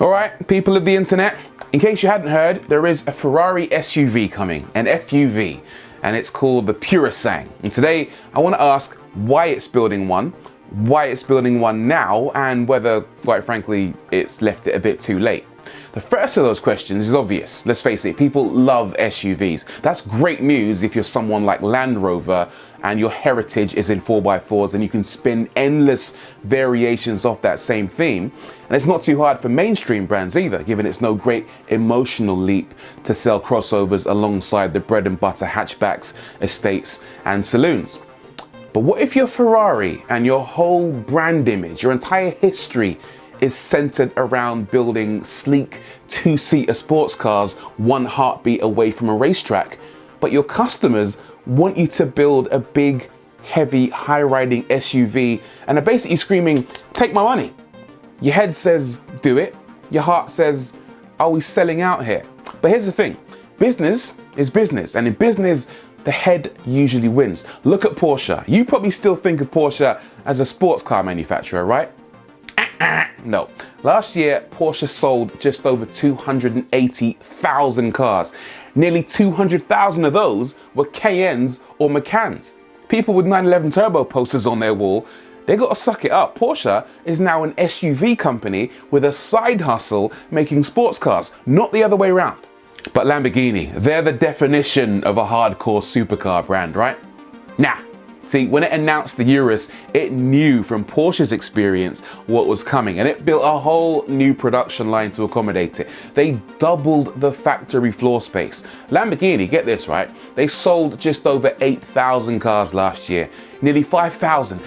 All right, people of the internet, in case you hadn't heard, there is a Ferrari SUV coming, an FUV, and it's called the Purosang. And today I want to ask why it's building one now, and whether, quite frankly, it's left it a bit too late. The first of those questions is obvious. Let's face it, people love SUVs. That's great news if you're someone like Land Rover and your heritage is in 4x4s and you can spin endless variations off that same theme. And it's not too hard for mainstream brands either, given it's no great emotional leap to sell crossovers alongside the bread and butter hatchbacks, estates and saloons. But what if you're Ferrari and your whole brand image, your entire history is centered around building sleek two-seater sports cars one heartbeat away from a racetrack, but your customers want you to build a big, heavy, high-riding SUV and are basically screaming, take my money. Your head says, do it. Your heart says, are we selling out here? But here's the thing, business is business, and in business, the head usually wins. Look at Porsche. You probably still think of Porsche as a sports car manufacturer, right? No. Last year, Porsche sold just over 280,000 cars. Nearly 200,000 of those were Cayennes or Macans. People with 911 turbo posters on their wall, they got to suck it up. Porsche is now an SUV company with a side hustle making sports cars, not the other way around. But Lamborghini, they're the definition of a hardcore supercar brand, right? Nah. See, when it announced the Urus, it knew from Porsche's experience what was coming, and it built a whole new production line to accommodate it. They doubled the factory floor space. Lamborghini, get this right, they sold just over 8,000 cars last year. Nearly 5,000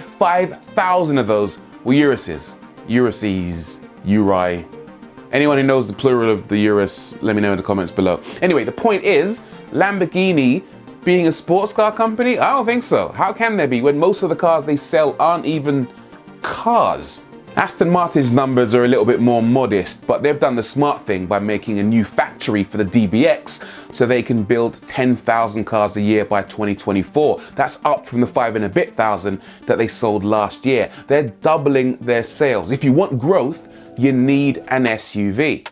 of those were Uruses. Uri. Anyone who knows the plural of the Urus, let me know in the comments below. Anyway, the point is, Lamborghini being a sports car company? I don't think so. How can there be when most of the cars they sell aren't even cars? Aston Martin's numbers are a little bit more modest, but they've done the smart thing by making a new factory for the DBX so they can build 10,000 cars a year by 2024. That's up from the 5 and a bit thousand that they sold last year. They're doubling their sales. If you want growth, you need an SUV.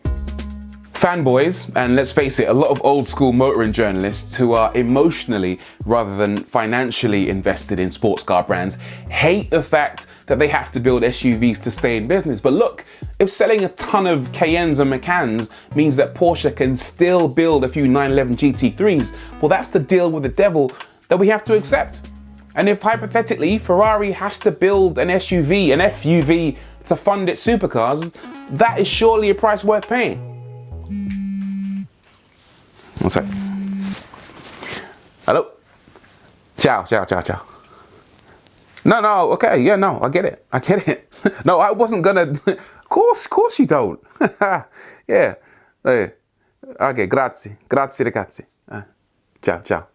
Fanboys, and let's face it, a lot of old school motoring journalists who are emotionally rather than financially invested in sports car brands hate the fact that they have to build SUVs to stay in business. But look, if selling a ton of Cayennes and Macans means that Porsche can still build a few 911 GT3s, well, that's the deal with the devil that we have to accept. And if hypothetically Ferrari has to build an SUV, an FUV, to fund its supercars, that is surely a price worth paying. One sec. Hello? Ciao. No, okay, yeah, no, I get it. No, I wasn't gonna, of course you don't. Yeah. Okay, grazie ragazzi. Ciao.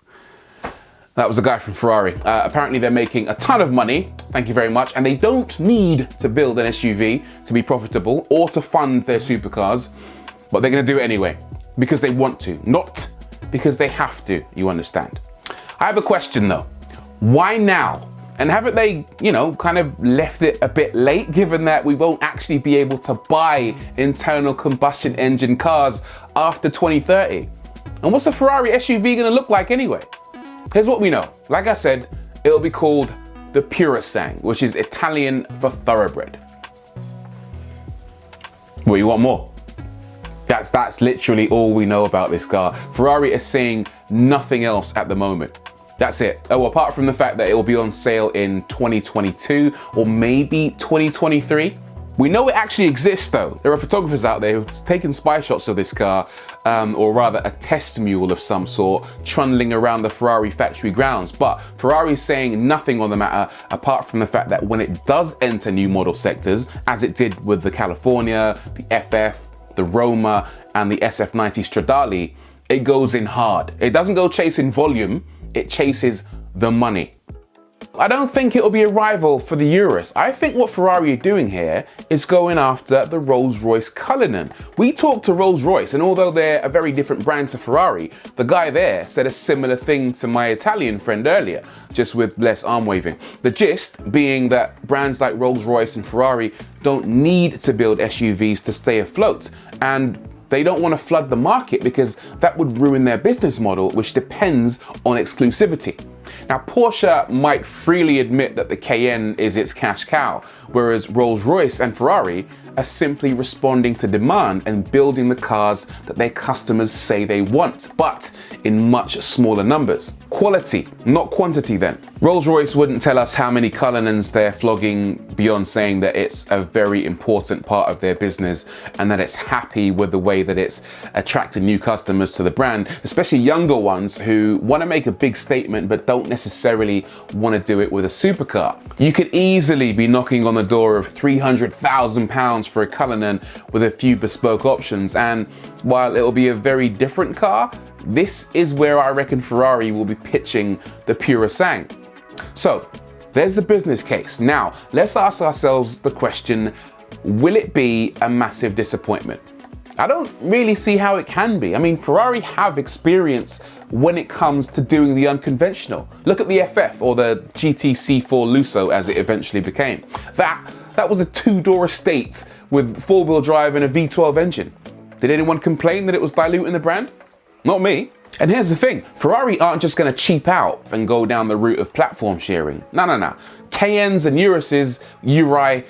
That was a guy from Ferrari. Apparently they're making a ton of money, thank you very much, and they don't need to build an SUV to be profitable or to fund their supercars, but they're gonna do it anyway. Because they want to, not because they have to, you understand. I have a question though. Why now? And haven't they, kind of left it a bit late, given that we won't actually be able to buy internal combustion engine cars after 2030? And what's a Ferrari SUV gonna look like anyway? Here's what we know. Like I said, it'll be called the Purosang, which is Italian for thoroughbred. Well, you want more? That's literally all we know about this car. Ferrari is saying nothing else at the moment. That's it. Oh, apart from the fact that it will be on sale in 2022 or maybe 2023. We know it actually exists though. There are photographers out there who've taken spy shots of this car, or rather a test mule of some sort, trundling around the Ferrari factory grounds. But Ferrari is saying nothing on the matter, apart from the fact that when it does enter new model sectors, as it did with the California, the FF, the Roma, and the SF90 Stradale, it goes in hard. It doesn't go chasing volume, it chases the money. I don't think it'll be a rival for the Urus. I think what Ferrari are doing here is going after the Rolls-Royce Cullinan. We talked to Rolls-Royce, and although they're a very different brand to Ferrari, the guy there said a similar thing to my Italian friend earlier, just with less arm waving. The gist being that brands like Rolls-Royce and Ferrari don't need to build SUVs to stay afloat, and they don't want to flood the market because that would ruin their business model, which depends on exclusivity. Now, Porsche might freely admit that the Cayenne is its cash cow, whereas Rolls-Royce and Ferrari are simply responding to demand and building the cars that their customers say they want, but in much smaller numbers. Quality, not quantity then. Rolls-Royce wouldn't tell us how many Cullinans they're flogging beyond saying that it's a very important part of their business and that it's happy with the way that it's attracted new customers to the brand, especially younger ones who want to make a big statement but don't necessarily want to do it with a supercar. You could easily be knocking on the door of £300,000 for a Cullinan with a few bespoke options, and while it'll be a very different car, this is where I reckon Ferrari will be pitching the Purosang. So there's the business case. Now let's ask ourselves the question, will it be a massive disappointment? I don't really see how it can be. I mean, Ferrari have experience when it comes to doing the unconventional. Look at the FF, or the GTC4 Lusso as it eventually became. That was a two-door estate with four-wheel drive and a V12 engine. Did anyone complain that it was diluting the brand? Not me. And here's the thing, Ferrari aren't just gonna cheap out and go down the route of platform sharing. No. Cayennes and Uruses, Uri,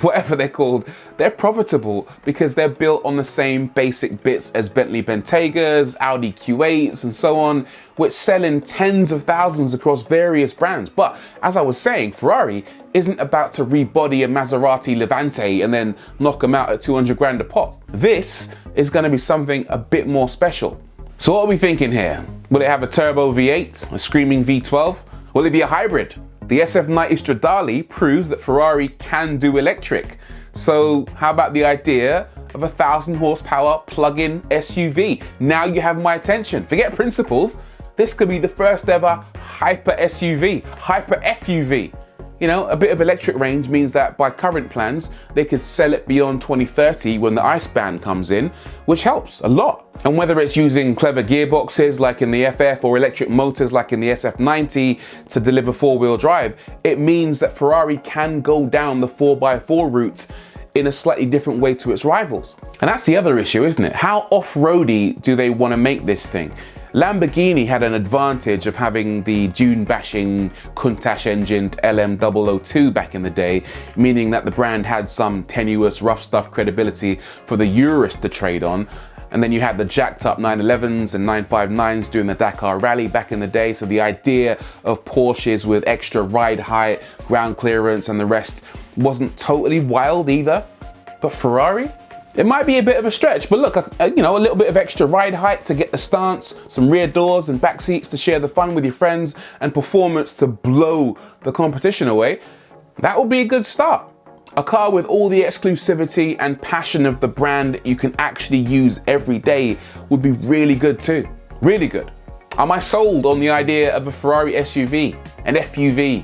whatever they're called, they're profitable because they're built on the same basic bits as Bentley Bentegas, Audi Q8s, and so on, which sell in tens of thousands across various brands. But as I was saying, Ferrari isn't about to rebody a Maserati Levante and then knock them out at 200 grand a pop. This is gonna be something a bit more special. So what are we thinking here? Will it have a turbo V8, a screaming V12? Will it be a hybrid? The SF90 Stradale proves that Ferrari can do electric. So how about the idea of a 1,000 horsepower plug-in SUV? Now you have my attention. Forget principles. This could be the first ever hyper SUV, hyper FUV. You know, a bit of electric range means that by current plans, they could sell it beyond 2030 when the ICE ban comes in, which helps a lot. And whether it's using clever gearboxes like in the FF or electric motors like in the SF90 to deliver four-wheel drive, it means that Ferrari can go down the 4x4 route in a slightly different way to its rivals. And that's the other issue, isn't it? How off-roady do they want to make this thing? Lamborghini had an advantage of having the dune-bashing Countach-engined LM002 back in the day, meaning that the brand had some tenuous rough stuff credibility for the Urus to trade on. And then you had the jacked up 911s and 959s doing the Dakar Rally back in the day, so the idea of Porsches with extra ride height, ground clearance and the rest wasn't totally wild either. But Ferrari? It might be a bit of a stretch, but look, you know, a little bit of extra ride height to get the stance, some rear doors and back seats to share the fun with your friends, and performance to blow the competition away. That would be a good start. A car with all the exclusivity and passion of the brand you can actually use every day would be really good too. Really good. Am I sold on the idea of a Ferrari SUV, an FUV?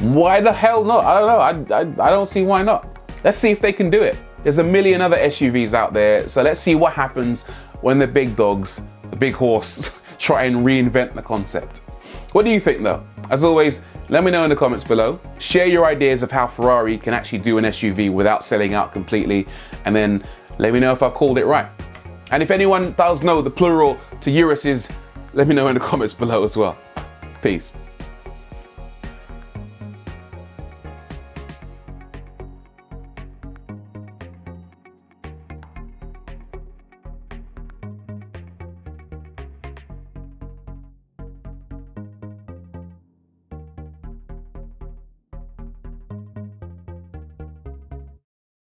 Why the hell not? I don't know. I don't see why not. Let's see if they can do it. There's a million other SUVs out there, so let's see what happens when the big dogs, the big horse, try and reinvent the concept. What do you think though? As always, let me know in the comments below. Share your ideas of how Ferrari can actually do an SUV without selling out completely, and then let me know if I called it right. And if anyone does know the plural to Uruses, let me know in the comments below as well. Peace.